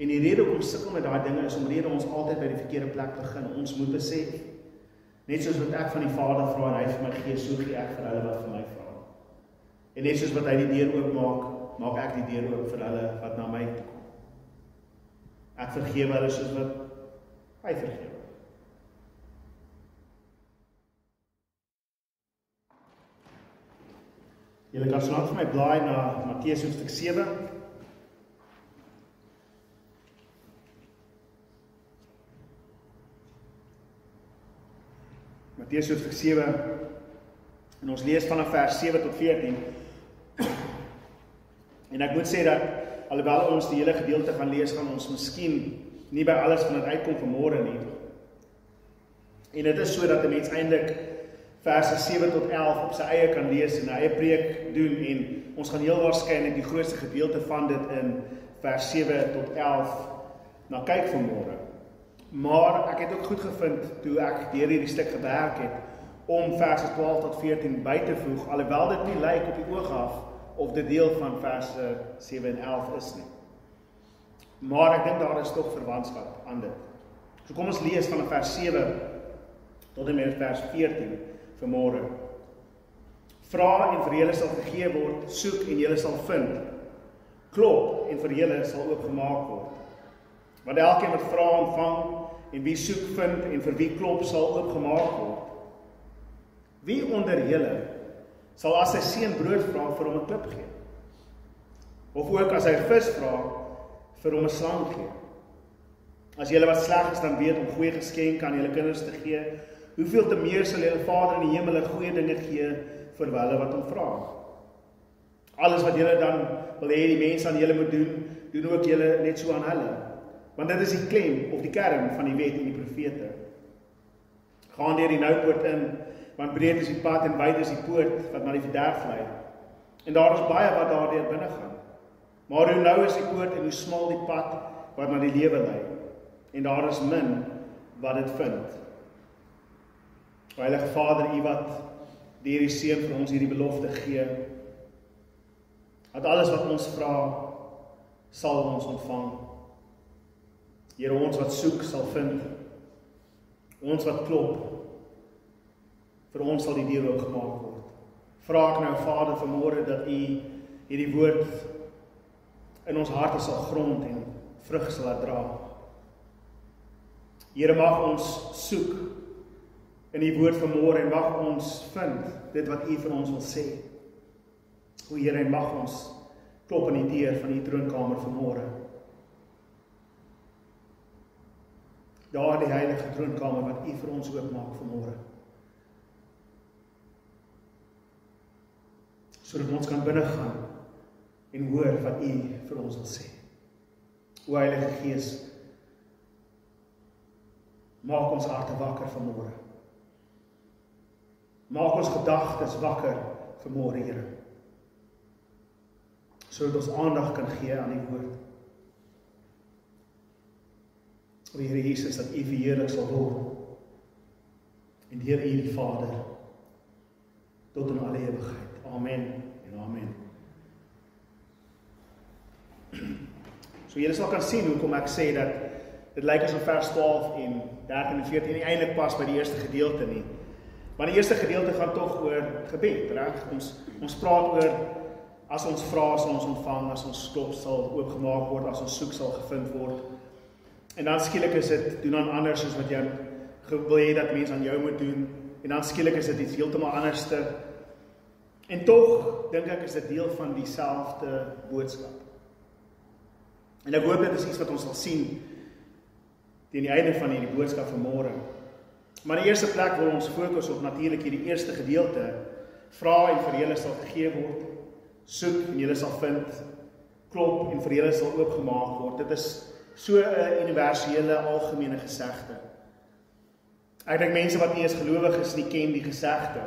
En die rede hoekom sukkel met daai dinge is omdat ons altyd by die verkeerde plek begin. Ons moet besef, net soos wat ek van die Vader vra en hy vir my gee, so gee ek vir hulle wat vir my vra. En net soos wat hy die deur oopmaak, maak ek die deur oop vir hulle wat na my toe kom. Ek vergewe hulle soos wat hy vergewe. Julle kan so lank vir my blaai na Matteus hoofstuk 7. Matteus hoofstuk 7, en ons lees vanaf vers 7 tot 14. En ek moet sê dat, alhoewel ons die hele gedeelte gaan lees, gaan ons miskien nie by alles van dit uitkom vanmôre nie. En dit is so dat 'n mens eintlik verse 7 tot 11 op sy eie kan lees en 'n eie preek doen, en ons gaan heel waarskynlik die grootste gedeelte van dit in vers 7 tot 11 na kyk vanmôre. Maar ek het ook goed gevind toe ek deur hierdie stuk gewerk het om verse 12 tot 14 by te voeg, alhoewel dit nie lyk op die oog af of dit deel van verse 7 en 11 is nie. Maar ek dink daar is tog verwantskap aan dit. So kom ons lees van vers 7 tot en met vers 14 vanmôre. Vra en vir julle sal gegee word, soek en julle sal vind. Klop en vir julle sal oopgemaak word. Want elkeen wat vra ontvang, en wie soek vind en vir wie klop sal oopgemaak word. Wie onder julle sal as sy seun brood vra vir hom 'n klip gee? Of ook as hy vis vra vir hom 'n slang gee? As julle wat sleg is dan weet om goeie geskenke aan julle kinders te gee, hoeveel te meer sal julle Vader in die hemel goeie dinge gee vir hulle wat hom vra? Alles wat julle dan wil hê die mense aan julle moet doen, doen ook julle net so aan hulle. Want dit is die klem of die kern van die wet en die profete. Gaan deur die noupoort in, want breed is die pad en wyd is die poort wat na die verderf lei. En daar is baie wat daardeur binne gaan. Maar hoe nou is die poort en hoe smal die pad wat na die lewe lei. En daar is min wat dit vind. Heilige Vader, U wat deur die Seun vir ons hierdie belofte gee, dat alles wat ons vra, sal ons ontvang. Here, ons wat soek sal vind, ons wat klop, vir ons sal die deur oopgemaak word. Vra ek nou, Vader, vanmôre dat U hierdie woord in ons harte sal grond en vrug sal dra. Here, mag ons soek in die woord vanmôre en mag ons vind dit wat U vir ons wil sê. O Here, en mag ons klop aan die deur van U troonkamer vanmôre. Daar die heilige troonkamer wat U vir ons oopmaak vanmôre. Sodat ons kan binnegaan en hoor wat U vir ons wil sê. O Heilige Gees, maak ons harte wakker vanmôre. Maak ons gedagtes wakker vanmôre, Here. Sodat ons aandag kan gee aan die woord. O Here Jesus, dat U verheerlik sal word. En deur U die Vader, tot in alle ewigheid. Amen en amen. So julle sal kan sien hoekom ek sê dat dit lyk asof vers 12 en 13 en 14 nie eintlik pas by die eerste gedeelte nie. Maar die eerste gedeelte gaan tog oor gebed, reg? Ons praat oor as ons vra sal ons ontvang, as ons klop sal oopgemaak word, as ons soek sal gevind word. En dan skielik is dit doen aan anders soos wat jy wil hê dat mense aan jou moet doen. En dan skielik is dit iets heeltemal anderste. En tog dink ek is dit deel van dieselfde boodskap. En ek hoop dit is iets wat ons sal sien teen die einde van hierdie boodskap vanmôre. Maar in die eerste plek wil ons fokus op natuurlik hierdie eerste gedeelte. Vra en vir julle sal gegee word. Soek en julle sal vind. Klop en vir julle sal oopgemaak word. Dit is so 'n universele algemene gesegde. Ek dink mense wat nie eens gelowig is nie ken die gesegde.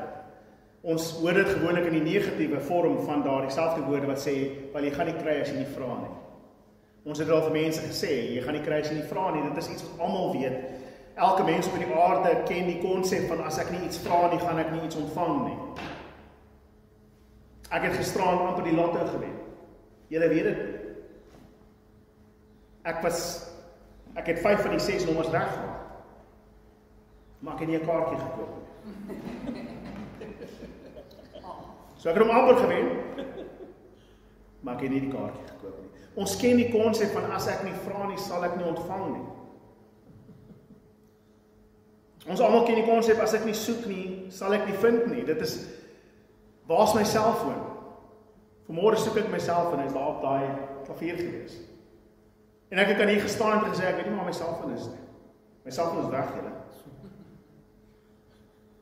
Ons hoor dit gewoonlik in die negatiewe vorm van daardie selfde woorde wat sê, wel jy gaan nie kry as jy nie vra nie. Ons het al vir mense gesê, jy gaan nie kry as jy nie vra nie. Dit is iets wat almal weet. Elke mens op die aarde ken die konsep van as ek nie iets vra nie, gaan ek nie iets ontvang nie. Ek het gisteraan amper die lotto gewen. Julle weet dit. ek het 5 van die 6 nommers reggemaak. Maar ek het nie 'n kaartjie gekoop nie. So ek het hom amper gewen, maar ek het nie die kaartjie gekoop nie. Ons ken die konsep van as ek nie vra nie, sal ek nie ontvang nie. Ons almal ken die konsep, as ek nie soek nie, sal ek nie vind nie. Dit is, waar is my selfoon? Vanmôre soek ek my selfoon, hy is daar op daai klavier gewees. En ek kan hier gestaan en gesê, ek weet nie waar my selfoon is nie. My selfoon is weg, julle.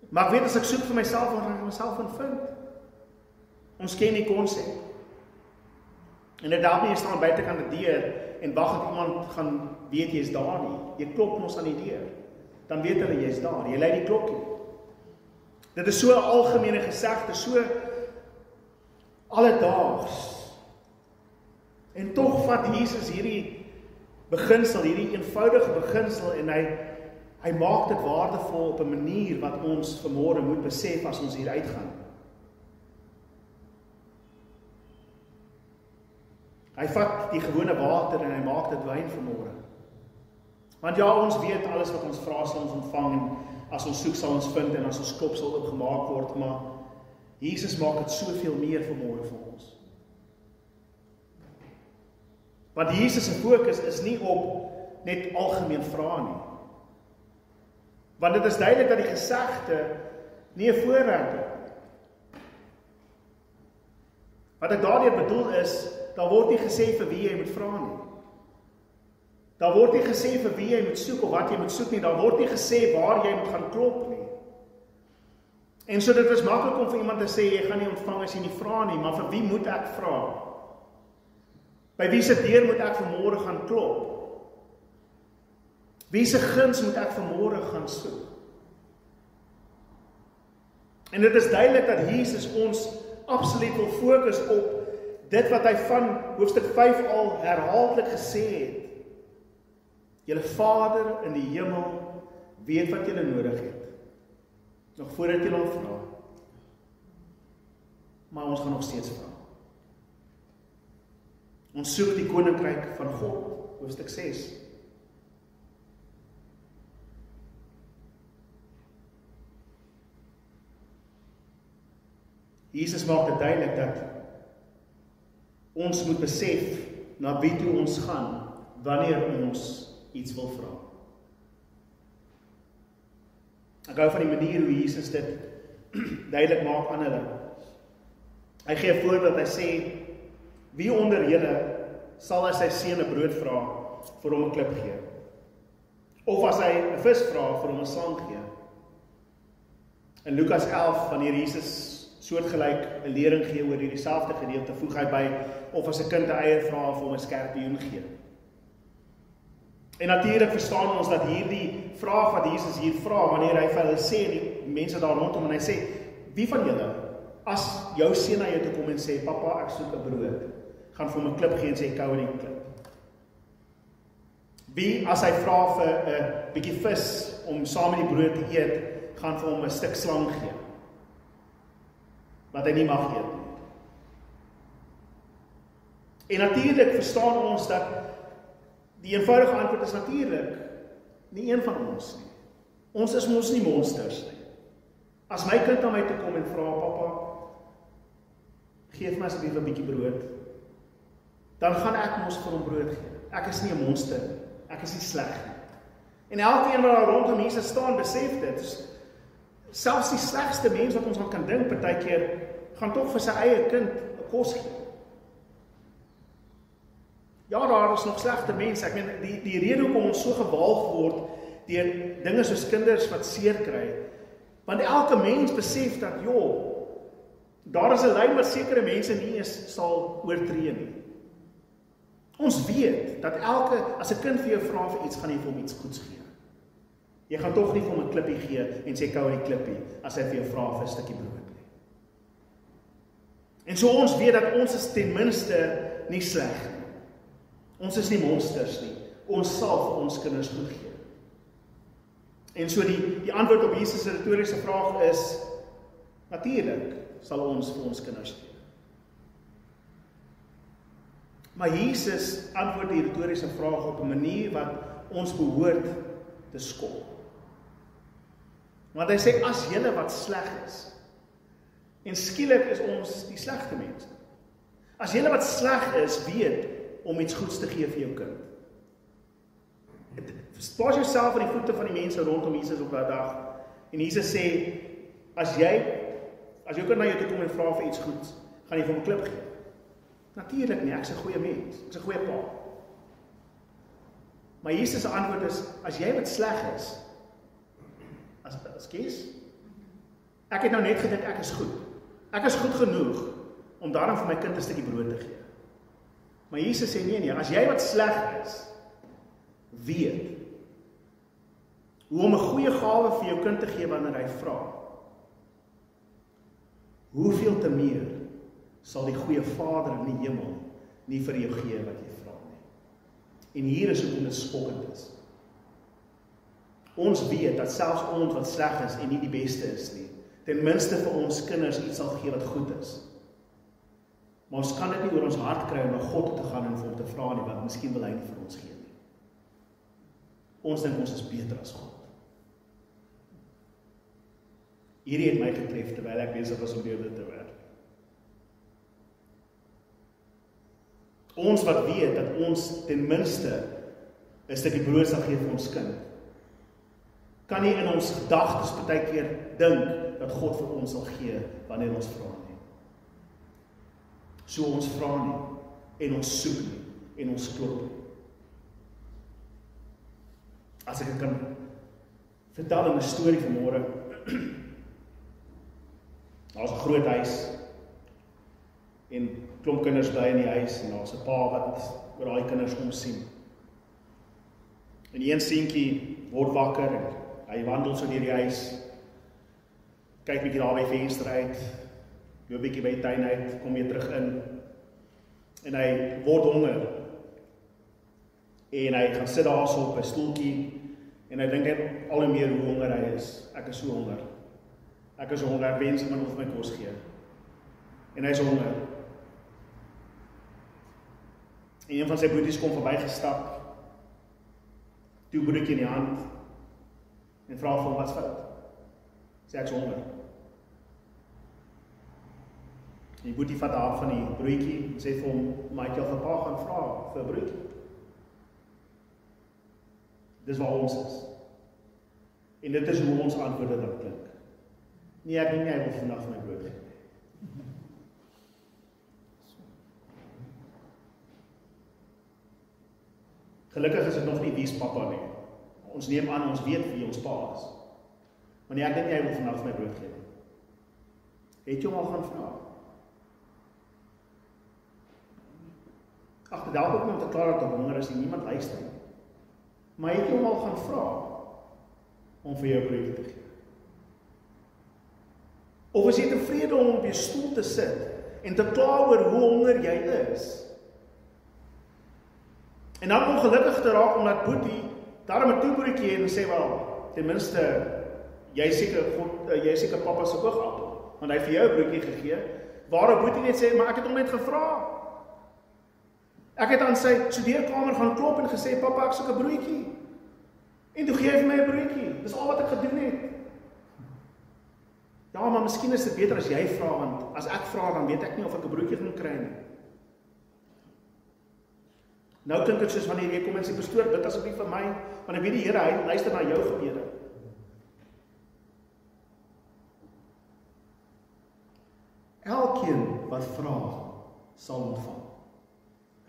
Maar ek weet as ek soek vir my selfoon, gaan ek my selfoon vind. Ons ken die konsep. En dit help nie, jy staan buitekant die deur en wag dat iemand gaan weet jy is daar nie. Jy klop mos aan die deur. Dan weet hulle jy is daar. Jy lei die klokkie. Dit is so 'n algemene gesegde, so alledaags. En tog vat Jesus hierdie beginsel, hierdie eenvoudige beginsel en hy maak dit waardevol op 'n manier wat ons vanmôre moet besef as ons hier uitgaan. Hy vat die gewone water en hy maak dit wyn vanmôre. Want ja, ons weet alles wat ons vra sal ons ontvang en as ons soek sal ons vind en as ons klop sal oopgemaak word, maar Jesus maak dit soveel meer vanmôre vir ons. Want Jesus se fokus is nie op net algemeen vra nie. Want dit is duidelik dat die gesegde nie 'n voorwerp het. Wat ek daardeur bedoel is, daar word nie gesê vir wie jy moet vra nie. Daar word nie gesê vir wie jy moet soek of wat jy moet soek nie. Daar word nie gesê waar jy moet gaan klop nie. En so dit is maklik om vir iemand te sê, jy gaan nie ontvang as jy nie vra nie, maar vir wie moet ek vra? By wie se deur moet ek vanmôre gaan klop? Wie se guns moet ek vanmôre gaan soek? En dit is duidelik dat Jesus ons absoluut wil fokus op dit wat hy van hoofstuk 5 al herhaaldelik gesê het. Julle Vader in die hemel weet wat julle nodig het. Nog voordat julle hom vra. Maar ons gaan nog steeds vra. Ons soek die koninkryk van God, hoofstuk 6. Jesus maak dit duidelik dat ons moet besef na wie toe ons gaan wanneer ons iets wil vra. Ek hou van die manier hoe Jesus dit duidelik maak aan hulle. Hy gee 'n voorbeeld, hy sê, wie onder julle sal as sy seun 'n brood vra vir hom 'n klip gee? Of as hy 'n vis vra vir hom 'n slang gee? In Lukas 11, wanneer Jesus soortgelyk 'n lering gee oor hierdie selfde gedeelte, voeg hy by, of as 'n kind 'n eier vra of hom 'n skorpioen gee. En natuurlik verstaan ons dat hierdie vraag wat Jesus hier vra, wanneer hy vir hulle sê, die mense daar rondom, en hy sê, wie van julle, as jou seun na jou toe kom en sê, papa, ek soek 'n brood, gaan vir hom 'n klip gee en sê, kou in die klip? Wie, as hy vra vir 'n bietjie vis om saam met die brood te eet, gaan vir hom 'n stuk slang gee, wat hy nie mag eet nie? En natuurlik verstaan ons dat die eenvoudige antwoord is natuurlik nie een van ons nie. Ons is mos nie monsters nie. As my kind aan my toe kom en vra, papa, geef my asseblief 'n bietjie brood, dan gaan ek mos vir hom brood gee. Ek is nie 'n monster, ek is nie sleg nie. En elkeen wat daar rondom Jesus staan, besef dit. Selfs die slegste mens wat ons aan kan dink, partykeer gaan tog vir sy eie kind 'n kos gee. Ja, daar is nog slegte mense. Ek meen, die rede hoekom ons so gewaag word deur dinge soos kinders wat seer kry, want elke mens besef dat, daar is 'n lyn wat sekere mense nie eens sal oortree nie. Ons weet dat as 'n kind vir jou vra vir iets, gaan jy vir hom iets goeds gee. Jy gaan tog nie vir hom 'n klippie gee en sê kou in die klippie as hy vir jou vra vir 'n stukkie brood nie. En so ons weet dat ons is ten minste nie sleg nie. Ons is nie monsters nie. Ons sal vir ons kinders goed gee. En so die antwoord op Jesus se retoriese vraag is, natuurlik sal ons vir ons kinders gee. Maar Jesus antwoord die retoriese vraag op 'n manier wat ons behoort te skok. Want hy sê, as julle wat sleg is, en skielik is ons die slegte mense. As julle wat sleg is, weet om iets goeds te gee vir jou kind. Plaas jouself aan die voete van die mense rondom Jesus op daardie dag. En Jesus sê, as jou kind na jou toe kom en vra vir iets goeds, gaan jy vir hom 'n klip gee? Natuurlik nie, ek's 'n goeie mens, ek's 'n goeie pa. Maar Jesus se antwoord is, as jy wat sleg is, as kies, ek het nou net gedink ek is goed. Ek is goed genoeg om daarom vir my kind 'n stukkie brood te gee. Maar Jesus sê nee, as jy wat sleg is, weet hoe om 'n goeie gawe vir jou kind te gee wanneer hy vra, hoeveel te meer sal die goeie Vader in die hemel nie vir jou gee wat jy vra nie. En hier is hoekom dit skokkend is. Ons weet dat selfs ons wat sleg is en nie die beste is nie, ten minste vir ons kinders iets sal gee wat goed is. Maar ons kan dit nie oor ons hart kry om na God te gaan en vir hom te vra nie, want miskien wil hy nie vir ons gee nie. Ons dink ons is beter as God. Hierdie het my getref terwyl ek besig was om deur dit te werk. Ons wat weet dat ons ten minste 'n stukkie brood sal gee vir ons kind, kan nie in ons gedagtes baie keer dink dat God vir ons sal gee wanneer ons vra nie. So ons vra nie, en ons soek nie, en ons klop nie. As ek kan vertel 'n storie vanmôre. Daar's 'n groot huis, en klomp kinders bly in die huis, en daar's 'n pa wat oor daai kinders omsien. En die een seentjie word wakker, en hy wandel so deur die huis, kyk bietjie daar by die venster uit, loop bietjie by die tuin uit, kom weer terug in, en hy word honger, en hy gaan sit daar so op 'n stoeltjie, en hy dink net al hoe meer hoe honger hy is. Ek is so honger. Ek is honger, ek wens iemand wil vir my kos gee. En hy is honger. En een van sy broertjies kom verbygestap, toe broodjie in die hand, en vra vir hom, wat's fout? Sê ek's honger. Die broertjie vat af van die broodjie, en sê vir hom, maar ek jou vir pa gaan vra vir 'n broodjie. Dis waar ons is. En dit is hoe ons antwoorde dan klink. Nee, ek dink nie hy wil vandag vir my brood gee. Gelukkig is dit nog nie wie's pappa nie. Ons neem aan, ons weet wie ons pa is. Maar nee, ek dink nie hy wil vandag vir my brood gee nie. Het jy hom al gaan vra? Ag, dit help ook nie om te klaar dat hy honger is en niemand luister nie. Maar het jy hom al gaan vra om vir jou brood te gee? Of is jy tevrede om op jou stoel te sit en te kla oor hoe honger jy is? En dan ongelukkig te raak omdat Boetie daarom 'n toebroodjie en sê, wel, ten minste jy seker pappa se oogappel, want hy het vir jou 'n broodjie gegee, waarop Boetie net sê, maar ek het hom net gevra. Ek het aan sy studeerkamer gaan klop en gesê, pappa, ek soek 'n broodjie. En toe gee hy vir my 'n broodjie. Dis al wat ek gedoen het. Ja, maar miskien is dit beter as jy vra, want as ek vra, dan weet ek nie of ek 'n broodjie gaan kry nie. Nou klink dit soos wanneer jy kom en sê, pastoor, bid asseblief vir my, want ek weet die Here, hy luister na jou gebede. Elkeen wat vra, sal ontvang.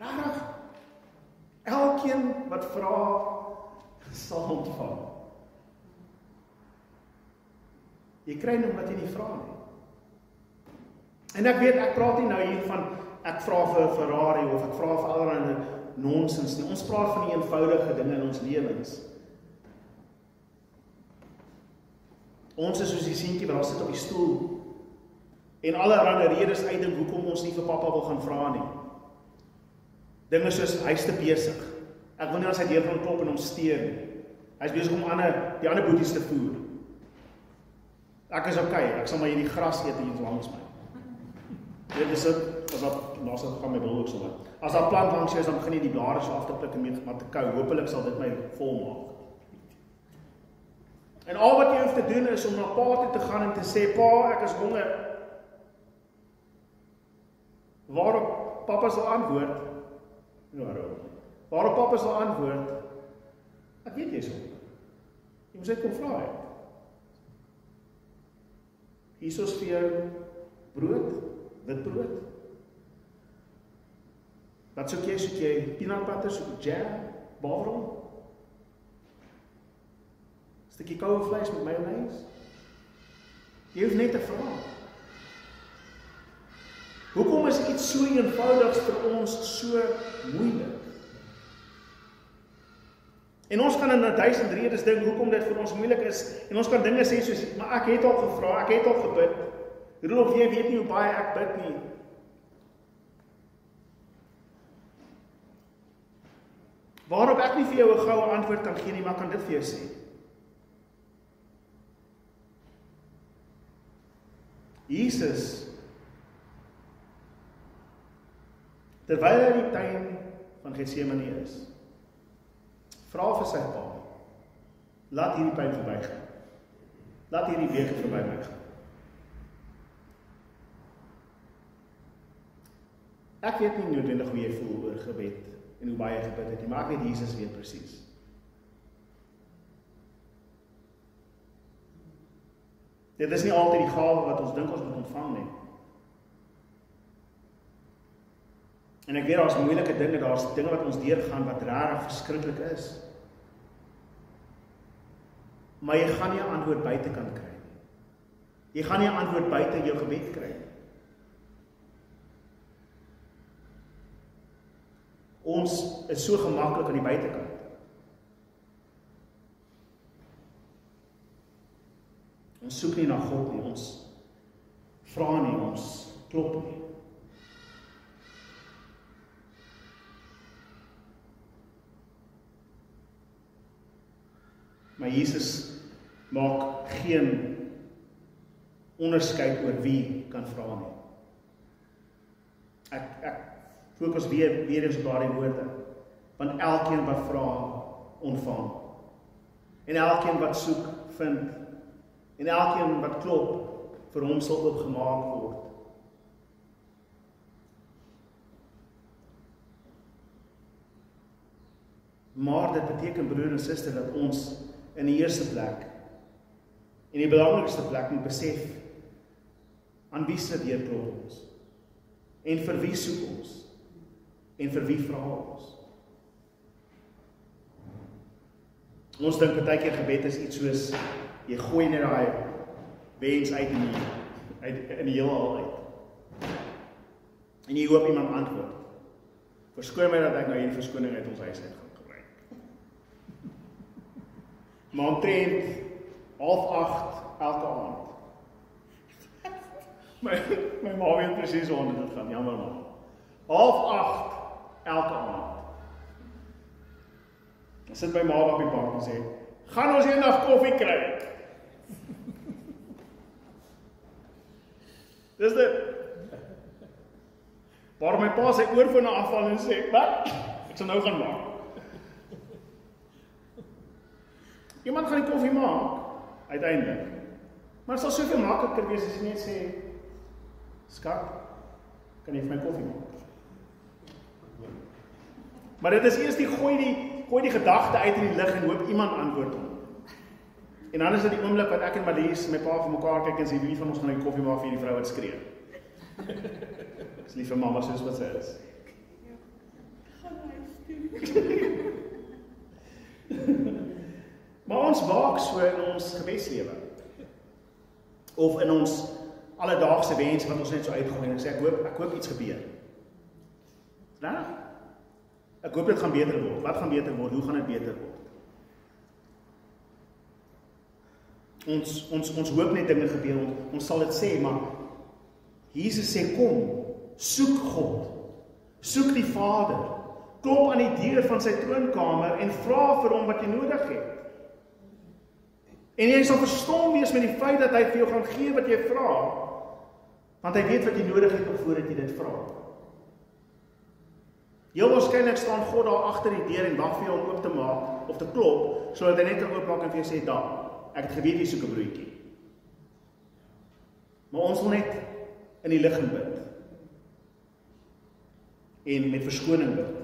Regtig? Elkeen wat vra, sal ontvang. Jy kry nou wat jy nie vra nie. En ek weet, ek praat nie nou hier van, ek vra vir 'n Ferrari, of ek vra vir allerlei nonsens nie. Ons praat van die eenvoudige dinge in ons lewens. Ons is soos die seentjie wat daar sit op die stoel, en allerlei redes uitdink hoekom ons nie vir pappa wil gaan vra nie. Dinge soos, hy's te besig. Ek wil nie aan sy deur gaan klop en hom steur nie. Hy's besig om die ander boeties te voer. Ek is okay, ek sal maar hier die gras eet hier langs my. Dit is dit, as dat, gaan my bil ook so wat. As daar plant langs jou is, dan begin jy die blare so af te pluk en mee maar te kou. Hoopelik sal dit my volmaak. En al wat jy hoef te doen is om na pa toe te gaan en te sê, pa, ek is honger. Waarop papa sal antwoord, waarop papa sal antwoord, ek weet jy is honger. Jy moet net kom vra het. Hier is vir jou brood, wit brood. Wat soek jy peanut butter, soek jy jam, bavron? Stukkie koue vleis met mayonaise? Jy hoef net te vra. Hoekom is iets so eenvoudigs vir ons so moeilik? En ons kan in 1000 redes dink hoekom dit vir ons moeilik is. En ons kan dinge sê soos, maar ek het al gevra, ek het al gebid. Rudolf, jy weet nie hoe baie ek bid nie. Waarop ek nie vir jou 'n goue antwoord kan gee nie, maar kan dit vir jou sê. Jesus, terwyl hy in die tuin van Getsemane is, vra vir sy pa, laat hierdie pyn verbygaan. Laat hierdie weke verby my gaan. Ek weet nie noodwendig hoe jy voel oor gebed en hoe baie gebid het nie, maar ek weet Jesus weet presies. Dit is nie altyd die gawe wat ons dink ons moet ontvang nie. En ek weet daar's moeilike dinge, daar's dinge wat ons deurgaan wat regtig verskriklik is. Maar jy gaan nie 'n antwoord buitekant kry nie. Jy gaan nie 'n antwoord buite jou gebed kry nie. Ons is so gemaklik aan die buitekant. Ons soek nie na God nie, ons vra nie, ons klop nie. Maar Jesus maak geen onderskeid oor wie kan vra nie. Ek fokus weer eens op daardie woorde. Want elkeen wat vra, ontvang. En elkeen wat soek, vind. En elkeen wat klop, vir hom sal oopgemaak word. Maar dit beteken, broer en suster, dat ons in die eerste plek, en die belangrikste plek moet besef, aan wie se deur klop ons, en vir wie soek ons, en vir wie vra ons. Ons dink partykeer gebed is iets soos, jy gooi net daai wens uit in die heelal uit. En jy hoop iemand antwoord. Verskoon my dat ek nou hierdie verskoning uit ons huis uit gaan gebruik. Maar omtrent 7:30 elke aand. My ma weet presies hoe dit gaan, jammer maar. 7:30 elke aand. Dan sit my ma op die bank en sê, gaan ons eendag koffie kry? Dis dit. Waar my pa sy oorfone afval en sê, wat? Ek sal nou gaan maak. Iemand gaan die koffie maak, uiteindelik. Maar het sal soveel makliker wees as jy net sê, skat, kan jy vir my koffie maak? Maar dit is eers gooi die gedagte uit in die lug en hoop iemand antwoord hom. En dan is dit die oomblik wat ek en Marlies, my pa vir mekaar kyk en sê, wie van ons gaan die koffie maak vir die vrou wat skree? Ek is lief vir mama soos wat sy is. Maar ons waak so in ons gebedslewe. Of in ons alledaagse wense wat ons net so uitgooi en sê, ek hoop iets gebeur. Reg? Ek hoop dit gaan beter word. Wat gaan beter word? Hoe gaan dit beter word? Ons hoop net dinge gebeur, ons sal dit sê, maar Jesus sê, kom, soek God, soek die Vader, klop aan die deur van sy troonkamer en vra vir hom wat jy nodig het. En jy sal verstom wees met die feit dat hy vir jou gaan gee wat jy vra, want hy weet wat jy nodig het voordat jy dit vra. Heel waarskynlik staan God daar agter die deur en wag vir jou om oop te maak of te klop, sodat hy net kan oopmaak en vir jou sê, "Daar, ek het geweet jy soek 'n broodjie." Maar ons wil net in die lig gaan bid en met verskoning bid.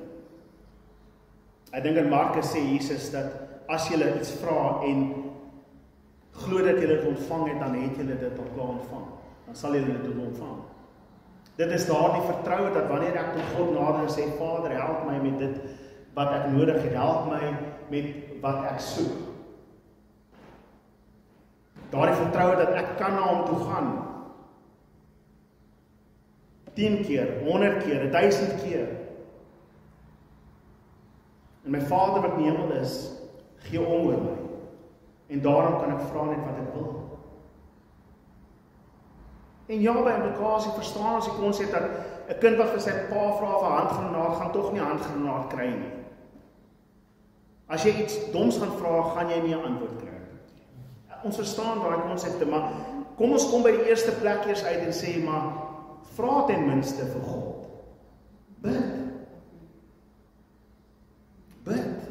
Ek dink in Markus sê Jesus dat as julle iets vra en glo dat julle dit ontvang het, dan het julle dit al klaar ontvang. Dan sal julle dit ontvang. Dit is daardie vertroue dat wanneer ek tot God nader en sê, Vader, help my met dit wat ek nodig het, help my met wat ek soek. Daardie vertroue dat ek kan na hom toe gaan. 10 keer, 100 keer, 1000 keer. En my Vader wat in die hemel is, gee om oor my. En daarom kan ek vra net wat ek wil. En ja, by implikasie verstaan ons die konsep dat 'n kind wat vir sy pa vra vir 'n handgranaat, gaan tog nie 'n handgranaat kry nie. As jy iets doms gaan vra, gaan jy nie 'n antwoord kry. Ons verstaan daai konsepte, maar kom ons kom by die eerste plek eers uit en sê, maar vra ten minste vir God. Bid. Bid.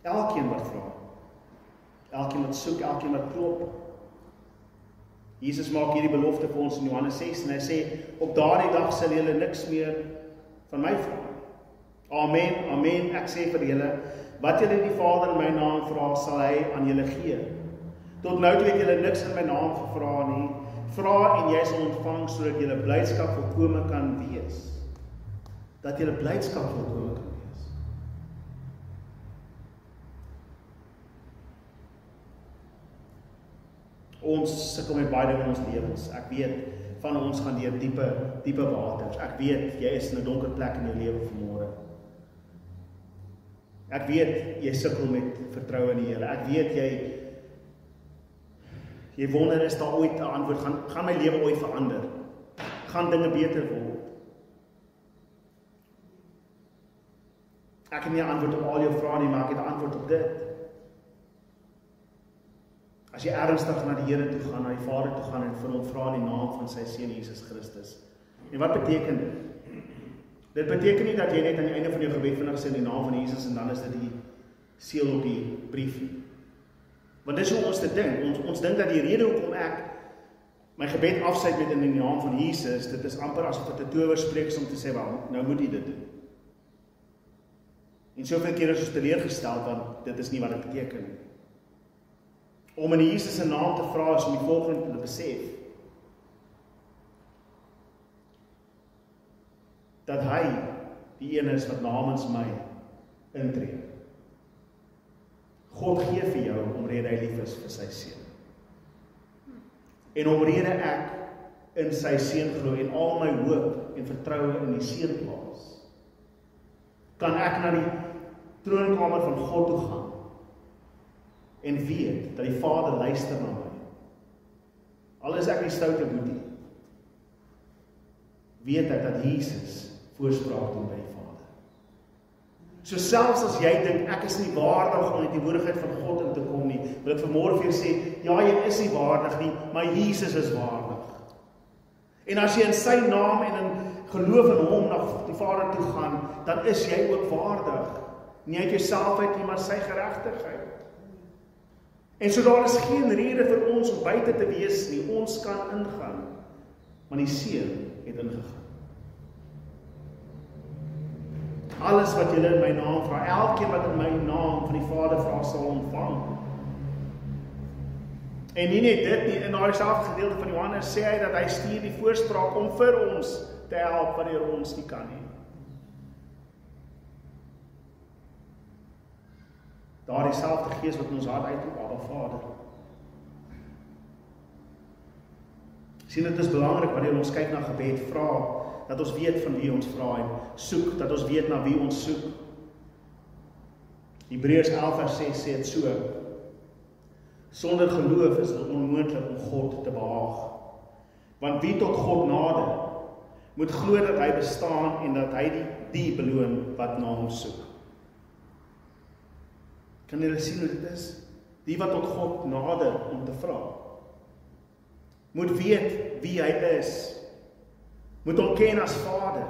Elkeen wat vra. Elkeen wat soek, elkeen wat klop. Jesus maak hierdie belofte vir ons in Johannes 6 en hy sê, op daardie dag sal julle niks meer van my vra. Amen, amen, ek sê vir julle, wat julle die Vader in my naam vra, sal hy aan julle gee. Tot nou toe het julle niks in my naam gevra nie. Vra en jy sal ontvang, sodat julle blydskap volkome kan wees. Dat julle blydskap volkome kan wees. Ons sukkel met baie dinge in ons lewens. Ek weet, van ons gaan deur diepe waters. Ek weet, jy is in 'n donker plek in jou lewe vanmôre. Ek weet, jy sukkel met vertroue in die Here. Ek weet, jy wonder, is daar ooit 'n antwoord? Gaan my lewe ooit verander? Gaan dinge beter word? Ek het nie 'n antwoord op al jou vrae nie, maar ek het 'n antwoord op dit. As jy ernstig na die Here toe gaan, na die Vader toe gaan en vir hom vra in die naam van sy Seun Jesus Christus. En wat beteken dit? Dit beteken nie dat jy net aan die einde van jou gebed vinnig sê in die naam van Jesus en dan is dit die seël op die brief. Want dis hoe ons dit dink. Ons dink dat die rede hoekom ek my gebed afsluit met in die naam van Jesus, dit is amper asof dit 'n towerspreek is om te sê, wel, nou moet jy dit doen. En soveel keer is ons teleurgestel, want dit is nie wat dit beteken nie. Om in Jesus se naam te vra is om die volgende te besef. Dat hy die een is wat namens my intree. God gee vir jou omrede hy lief is vir sy seun. En omrede ek in sy seun glo en al my hoop en vertroue in die seun plaas, kan ek na die troonkamer van God toe gaan en weet dat die Vader luister na my. Al is ek die stoute boetie, weet ek dat Jesus voorspraak doen by die Vader. So selfs as jy dink, ek is nie waardig om in die teenwoordigheid van God in te kom nie, wil ek vanmôre vir jou sê, ja, jy is nie waardig nie, maar Jesus is waardig. En as jy in sy naam en in geloof in hom na die Vader toe gaan, dan is jy ook waardig. Nie uit jouself uit nie, maar sy geregtigheid. En so daar is geen rede vir ons om buite te wees nie, ons kan ingaan, want die Seun het ingegaan. Alles wat julle in my naam vra, elkeen wat in my naam van die Vader vra, sal ontvang. En nie net dit nie, in daardie selfde gedeelte van Johannes sê hy dat hy stuur die voorspraak om vir ons te help wanneer ons nie kan nie. Daardie selfde Gees wat in ons hart uitroep, Abba Vader. Sien, dit is belangrik wanneer ons kyk na gebed, vra, dat ons weet van wie ons vra en soek, dat ons weet na wie ons soek. Hebreërs 11:6 sê dit so: sonder geloof is dit onmoontlik om God te behaag. Want wie tot God nader, moet glo dat hy bestaan en dat hy die beloon wat na hom soek. Kan julle sien hoe dit is? Die wat tot God nader om te vra, moet weet wie hy is, moet hom ken as Vader,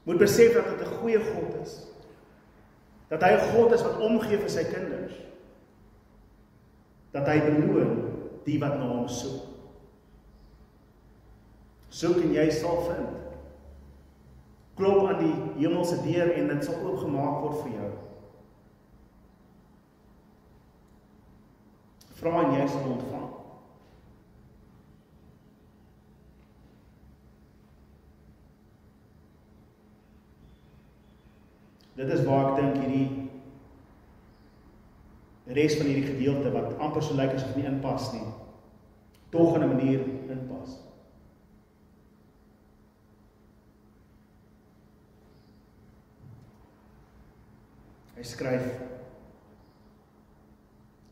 moet besef dat dit 'n goeie God is, dat hy 'n God is wat omgee vir sy kinders, dat hy beloon die wat na hom soek. Soek en jy sal vind. Klop aan die hemelse deur en dit sal oopgemaak word vir jou. Vra en jy sal ontvang. Dit is waar ek dink hierdie res van hierdie gedeelte wat amper so lyk asof nie inpas nie, tog in 'n manier inpas. Hy skryf,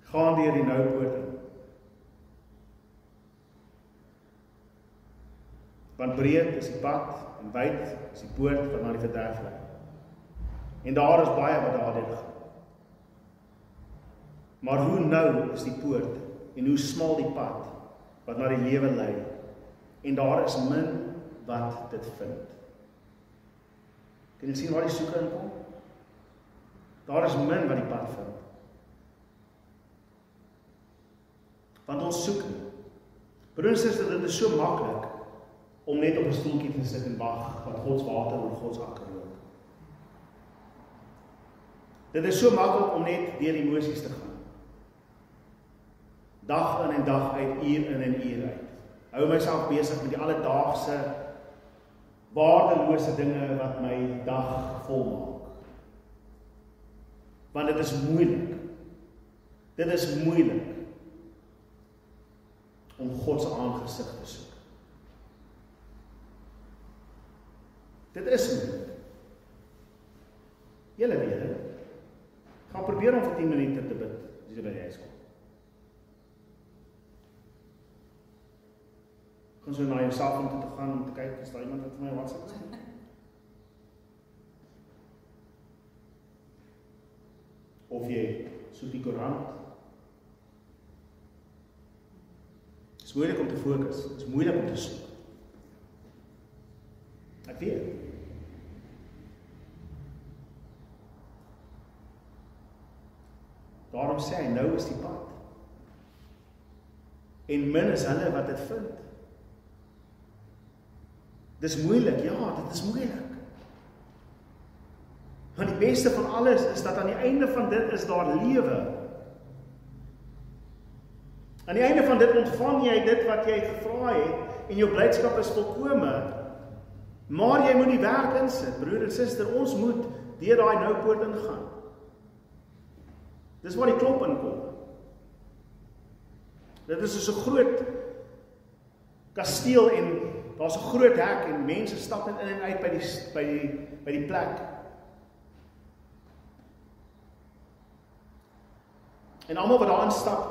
gaan deur die noupoorte, want breed is die pad en wyd is die poort wat na die verderf lei. En daar is baie wat daardeur gaan. Maar hoe nou is die poort en hoe smal die pad wat na die lewe lei, en daar is min wat dit vind. Kan jy sien waar die soeke inkom? Daar is min wat die pad vind. Want ons soek nie. Broers en susters, dit is so maklik om net op 'n stoeltjie te sit en wag wat God se water oor God se akker loop. Dit is so maklik om net deur emosies te gaan. Dag in en dag uit, uur in en uur uit. Hou myself besig met die alledaagse, waardelose dinge wat my dag volmaak. Want dit is moeilik. Dit is moeilik om God se aangesig te soek. Dit is moeilik. Julle weet dit. Gaan probeer om vir 10 minute te bid as jy by die huis kom. Gaan so na jou selfoon toe te gaan om te kyk, is daar iemand wat vir my WhatsApp sê? Of jy soek die koerant. Het is moeilik om te fokus, het is moeilik om te soek. Ek weet. Daarom sê hy, nou is die pad. En min is hulle wat dit vind. Dis moeilik, ja, dit is moeilik. Want die beste van alles is dat aan die einde van dit is daar lewe. Aan die einde van dit ontvang jy dit wat jy gevra het en jou blydskap is volkome. Maar jy moet die werk insit, broer en suster, ons moet deur daai noupoort ingaan. Dis waar die klop inkom. Dit is so 'n groot kasteel en daar's 'n groot hek en mense stap in en uit by die plek. En almal wat daarin stap,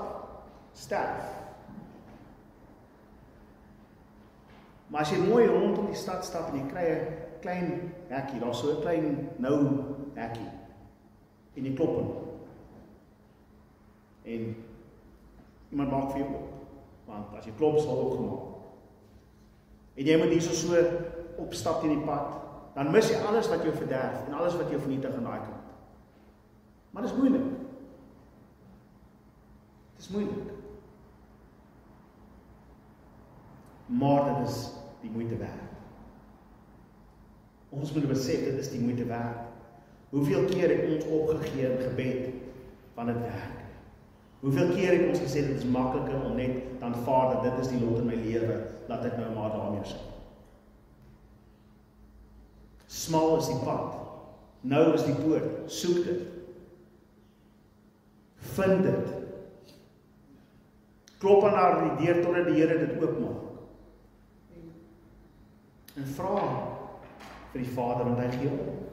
sterf. Maar as jy mooi rondom die stad stap en jy kry 'n klein hekkie, daar's so 'n klein nou hekkie. En jy klop in. En iemand maak vir jou op. Want as jy klop, sal opgemaak. En jy moet hier so opstap teen die pad, dan mis jy alles wat jou verderf en alles wat jou vernietig aan daai kant. Maar dit is moeilik. Dit is moeilik. Maar dit is die moeite werd. Ons moet besef, dit is die moeite werd. Hoeveel keer het ons opgegee in gebed van dit werk? Hoeveel keer het ons gesê, dit is makliker om net te aanvaar dat dit is die lot in my lewe, laat ek nou maar daarmee sit. Smal is die pad, nou is die poort, soek dit. Vind dit. Klop aan die deur totdat die Here dit oopmaak. En vra vir die Vader, want hy gee op.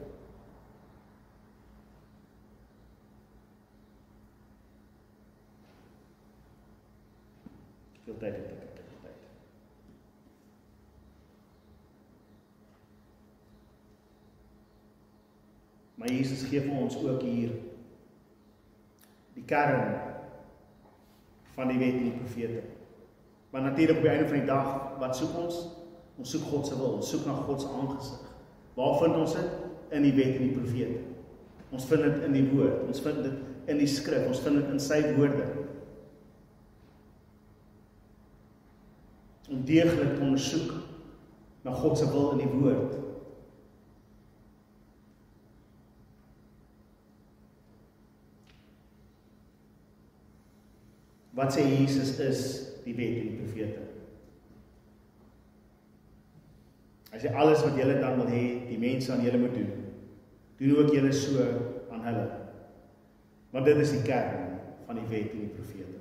Veel tyd het ek tyd. Maar Jesus gee vir ons ook hier die kern van die wet en die profete. Maar natuurlik op die einde van die dag, wat soek ons? Ons soek God se wil, ons soek na God se aangesig. Waar vind ons dit? In die wet en die profete. Ons vind dit in die woord, ons vind dit in die skrif, ons vind dit in sy woorde. Om deeglik te ondersoek na God se wil in die woord. Wat sê Jesus is die wet en die profete? Hy sê alles wat julle dan wil hê, die mense aan julle moet doen, doen ook julle so aan hulle. Want dit is die kern van die wet en die profete.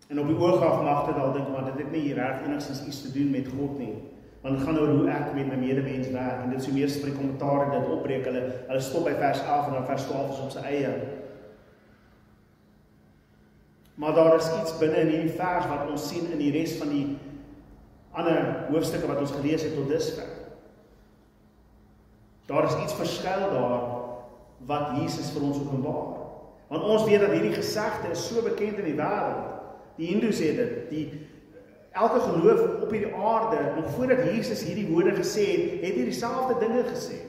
En op die oog af mag dit al dink, maar dit het nie reg enigstens iets te doen met God nie. Want het gaan oor hoe ek met my medemens werk, en dit so meeste by die kommentaar dit opbreek, hulle stop by vers 11 en dan vers 12 is op sy eie. Maar daar is iets binne in hierdie vers wat ons sien in die res van die ander hoofstukke wat ons gelees het tot dusver. Daar is iets verskuil daar wat Jesus vir ons openbaar. Want ons weet dat hierdie gesegde is so bekend in die wêreld. Die Hindoes het dit, elke geloof op hierdie aarde, nog voordat Jesus hierdie woorde gesê het, het hy dieselfde dinge gesê.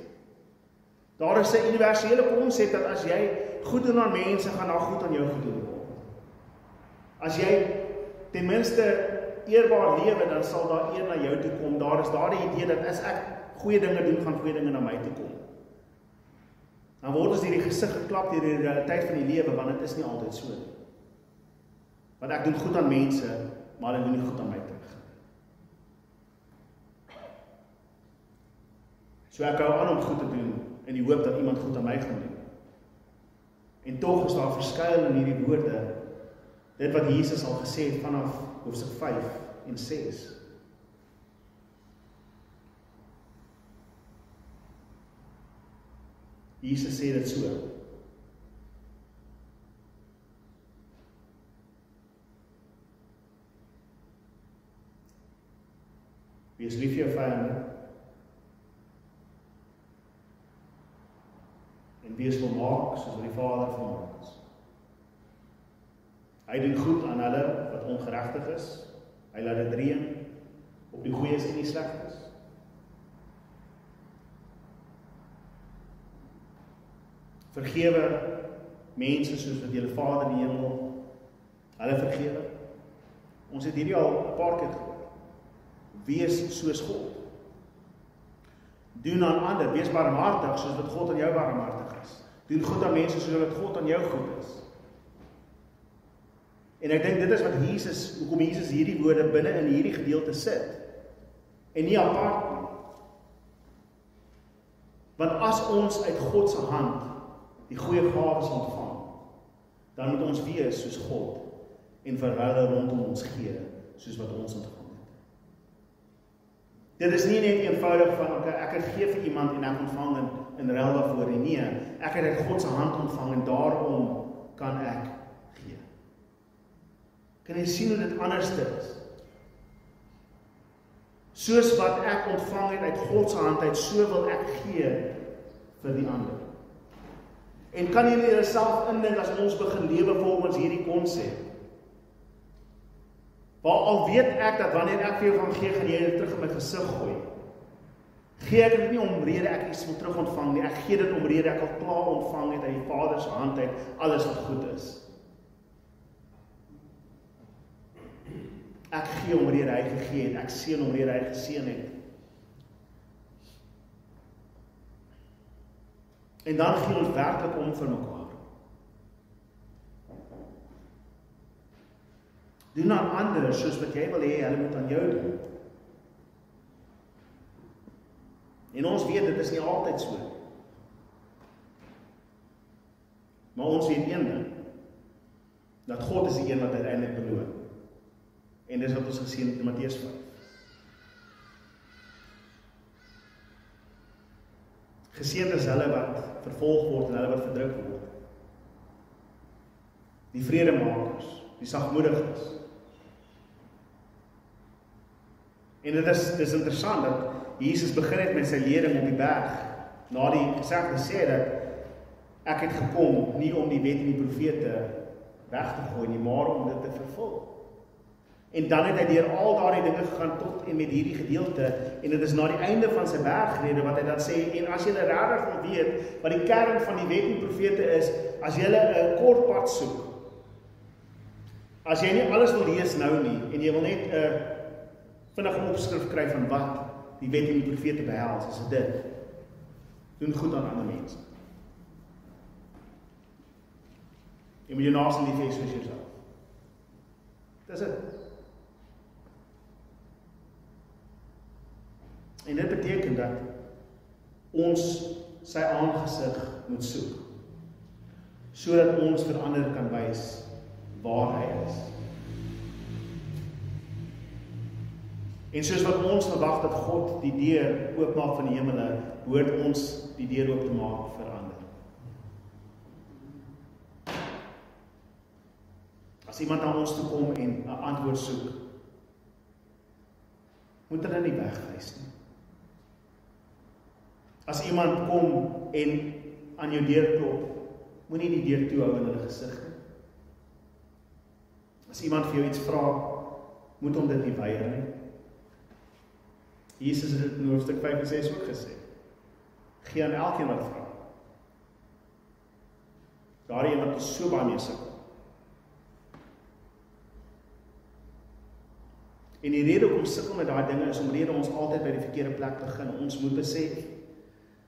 Daar is 'n universele konsep dat as jy goed doen aan mense, gaan daar goed aan jou gedoen word. As jy ten minste eerbaar lewe, dan sal daar eer na jou toe kom. Daar is daardie idee dat as ek goeie dinge doen, gaan goeie dinge na my toe kom. Dan word ons hierdie gesig geklap deur die realiteit van die lewe, want dit is nie altyd so nie. Want ek doen goed aan mense, maar hulle doen nie goed aan my terug. So ek hou aan om goed te doen, in die hoop dat iemand goed aan my gaan doen. En tog is daar verskuil in hierdie woorde, dit wat Jesus al gesê het vanaf hoofstuk 5 en 6. Jesus sê dit so. Wees lief vir jou vyande en wees volmaak soos wat die Vader volmaak is. Hy doen goed aan hulle wat ongeregtig is. Hy laat dit reën op die goeies en die slegtes. Vergewe mense soos wat julle Vader in die hemel hulle vergewe. Ons het hierdie al 'n paar keer gehoor. Wees soos God. Doen aan ander, wees barmhartig soos wat God aan jou barmhartig is. Doen goed aan mense soos wat God aan jou goed is. En ek dink dit is wat hoekom Jesus hierdie woorde binne in hierdie gedeelte sit. En nie apart nie. Want as ons uit God se hand die goeie gawes ontvang, dan moet ons wees soos God en vir hulle rondom ons gee, soos wat ons ontvang het. Dit is nie net eenvoudig van, ek het gee vir iemand en ek ontvang in ruil daarvoor nie. Nee, ek het uit God se hand ontvang en daarom kan ek gee. Kan jy sien hoe dit anders is? Soos wat ek ontvang het uit God se hand uit, so wil ek gee vir die ander. En kan jy jouself indink as ons begin lewe volgens hierdie konsep? Waar al weet ek dat wanneer ek vir jou gaan gee, gaan jy dit terug in my gesig gooi. Gee ek dit nie omrede ek iets wil terug ontvang nie, ek gee dit omrede ek al klaar ontvang het uit die Vader se hand uit, alles wat goed is. Ek gee omrede hy gegee het, ek seën omrede hy geseën het. En dan gee ons werklik om vir mekaar. Doen aan ander soos wat jy wil hê hulle moet aan jou doen. En ons weet dit is nie altyd so. Maar ons weet een ding, dat God is die een wat uiteindelik beloon. En dis wat ons gesien het in Matteus 5. Geseënd is hulle wat vervolg word en hulle wat verdruk word. Die vredemakers, die sagmoediges. En dit is interessant dat Jesus begin het met sy lering op die berg, na die gesegde sê dat ek het gekom nie om die wet en die profete weg te gooi nie, maar om dit te vervul. En dan het hy deur al daardie dinge gegaan tot en met hierdie gedeelte, en dit is na die einde van sy bergrede wat hy dan sê, en as julle regtig wil weet wat die kern van die wet en profete is, as julle 'n kort pad soek, as jy nie alles wil lees nou nie, en jy wil net 'n vinnige opskrif kry van wat die wet en die profete behels, is dit, doen goed aan ander mense. Jy moet jou naaste lief hê soos jouself. Dis dit. En dit beteken dat ons sy aangesig moet soek, sodat ons vir ander kan wys waar hy is. En soos wat ons verwag dat God die deur oopmaak van die hemele, behoort ons die deur oop te maak vir ander. As iemand aan ons toe kom en 'n antwoord soek, moet hulle nie wegwys nie. As iemand kom en aan jou deur klop, moenie die deur toehou in hulle gesig nie. As iemand vir jou iets vra, moet hom dit nie weier nie. Jesus het dit in hoofstuk 5 en 6 ook gesê. Gee aan elkeen wat vra. Daardie een wat so baie mee sukkel. En die rede hoekom sukkel met daai dinge is omdat ons altyd by die verkeerde plek begin. Ons moet besef,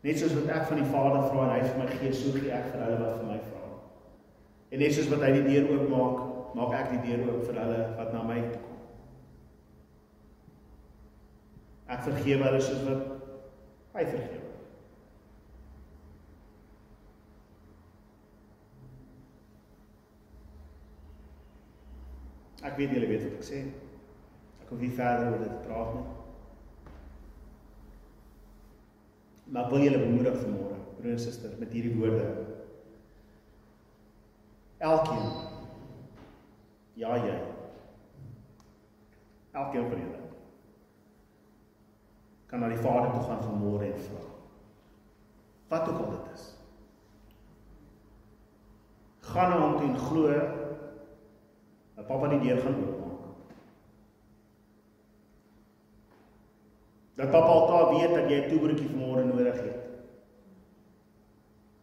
net soos wat ek van die Vader vra en hy vir my gee, so gee ek vir hulle wat vir my vra. En net soos wat hy die deur oopmaak, maak ek die deur oop vir hulle wat na my toe kom. Ek vergewe hulle soos wat hy vergewe. Ek weet julle weet wat ek sê. Ek hoef nie verder oor dit te praat nie. Maar ek wil julle bemoedig vanmôre, broer en suster, met hierdie woorde. Elkeen, ja jy, elkeen van julle, kan na die Vader toe gaan vanmôre en vra. Wat ook al dit is. Gaan na hom toe en glo, dat Papa die deur gaan oopmaak. Dat Papa altaar weet dat jy 'n toebroekie vanmôre nodig het.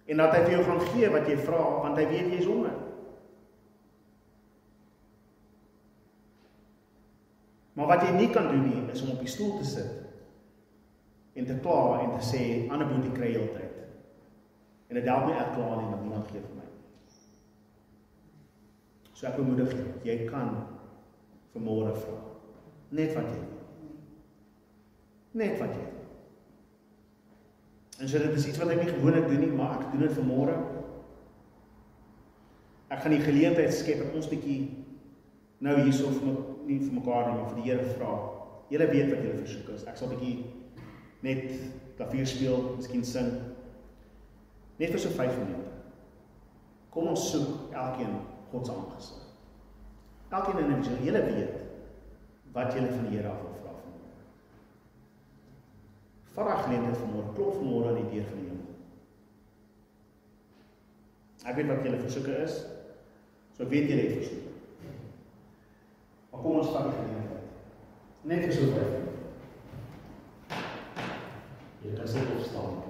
En dat hy vir jou gaan gee wat jy vra, want hy weet jy is honger. Maar wat jy nie kan doen nie, is om op die stoel te sit en te kla en te sê, ander boetie kry heeltyd. En dit help nie ek kla nie, want niemand gee vir my. So ek bemoedig jy kan vanmôre vra. Net wat jy wil. Net wat jy wil. En so dit is iets wat ek nie gewoonlik doen nie, maar ek doen dit vanmôre. Ek gaan die geleentheid skep dat ons bietjie nou hierso nie vir mekaar nie, maar vir die Here vra. Julle weet wat julle versoek is. Ek sal bietjie net klavier speel, miskien sing. Net vir so 5 minute. Kom ons soek elkeen God se aangesig. Elkeen individueel, julle weet wat julle van die Here af wil vra vanmôre. Vat daai geleentheid vanmôre, klop vanmôre aan die deur van die hemel. Ek weet wat julle versoeke is, so ek weet julle het versoeke. Maar kom ons vat die geleentheid. Net vir so 5 minute. Julle kan sit opstaan.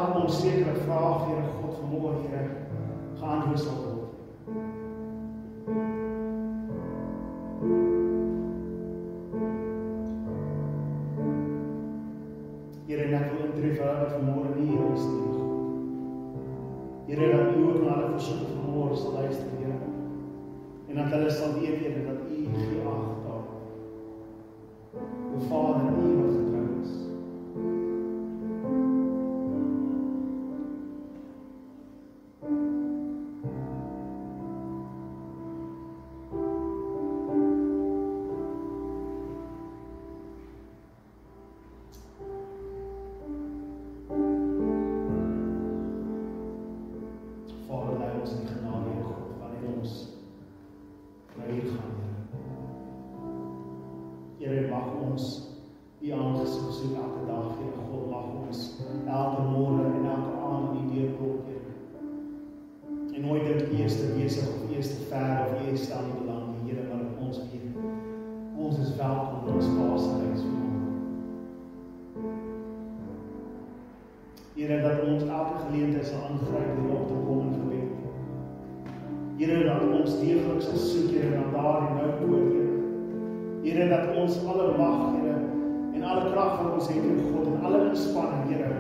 elke onsekere vraag, Here God, vanmôre, Here, geantwoord sal word. Here, en ek wil intree vir hulle wat vanmôre nie hier is nie, God. Here, dat U ook na hulle versoeke vanmôre sal luister, Here. En dat hulle sal weet, Here, dat U gee ag daar. O Vader, U wat getrou is. Vader, lei ons in genade, Here God, wanneer ons na U gaan, Here. Here, mag ons U aangesig soek elke dag, Here God, mag ons elke môre en elke aand in U deurkom, Here. En nooit dink U is te besig of U is te ver of U stel nie belang nie, Here, maar dat ons weet, ons is welkom in ons Pa se huis vanmôre. Here, dat ons elke geleentheid sal aangryp hier op te kom in gebed. Here, dat ons deeglik sal soek, Here, na daardie nou poort, Here. Here, dat ons alle mag, Here, en alle krag wat ons het in God, en alle inspanning, Here,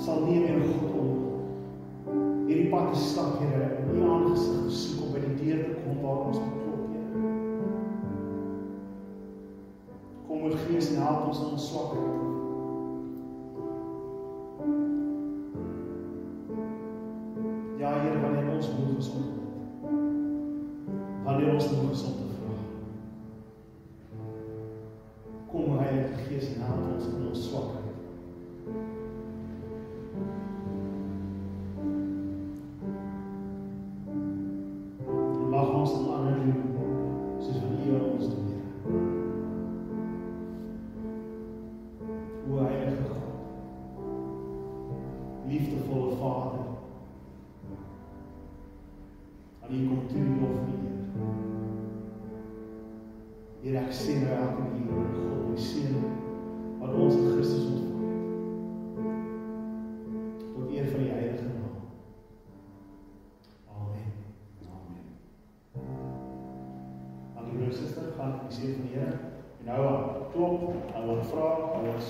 sal neem, Here God, om hierdie pad te stap, Here, en U aangesig te soek, om by die deur te kom waar ons moet klop, Here. Kom, O Gees, en help ons in ons swakheid. Ja, Here, wanneer ons moeg is om te bid. Wanneer ons moeg is om te vra. Kom, O Heilige Gees, en help ons in ons swakheid. En mag ons dan ander doen, soos van U aan ons doen, Here. O Heilige God, liefdevolle Vader, aan U kom toe die lof en die eer. Here, ek sê nou elke hier, God, my seën, wat ons in Christus ontvang het. Tot eer van die Heilige Naam. Amen. Amen. Dankie broer en suster, gaan die seën van die Here. En nou aan klop, nou aan vra, nou aan